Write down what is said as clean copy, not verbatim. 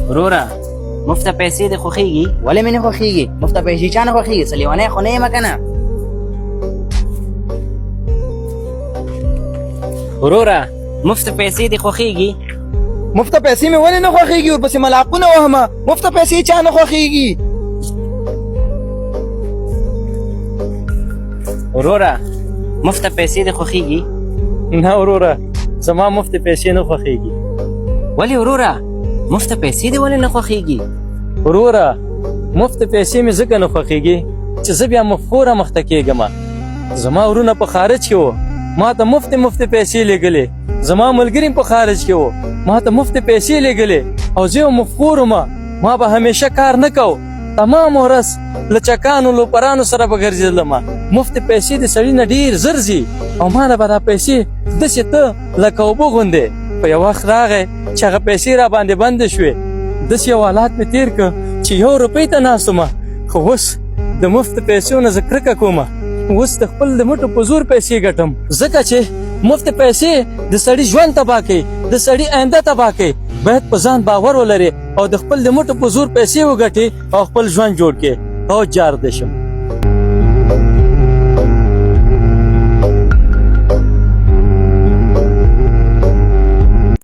وروره مفته پیسې دې خوښېږي؟ ولې مې نه خوښېږي؟ مفته پیسې چا نه خوښېږي؟ څه لیونی خو نه یم که نه. وروره مفته پیسې دې خوښېږي؟ مفته پیسې مې ولې نه خوښېږي؟ ورپسې ملاقونه وهمه. مفته پیسې چا نه خوښېږي؟ وروره مفته پیسې دې خوښېږي؟ نه وروره زما مفت پیسې نه خوښېږي. ولې وروره مفته پیسې دې ولې نه خوښېږي؟ وروره مفت پیسې مې ځکه نه خوښېږي چې زه بیا مفخوره مخته کېږم. زما ورونه په خارج کې وو، ما ته مفت پیسې لېږلې. زما ملګري په خارج کې وو، ما ته مفت پیسې لېږلې او زه یو مفخور وم. ما به همیشه کار نه کو، تمام ورځ له چکانو لوپرانو سره به ګرځېدلم. مفت پیسې د سړي نه ډېر زر ځي او ما نه به دا پیسې داسې ته لکه اوبه غوندې. په یو وخت راغی چې هغه پیسې را باندې بندې شوې. داسې یو حالات مې تېر کړ چې 1 روپۍ ته ناست وم. خو اوس د مفت پیسو نه زه کرکه کوم. اوس د خپل د مټو په زور پیسې ګټم، ځکه چې مفت پیسې د سړي ژوند تباه کوي، د سړي آینده تباه کوي. باید په ځان باور ولري او د خپل د مټو په زور پیسې وګټي او خپل ژوند جوړ کړي. او جار دې شم.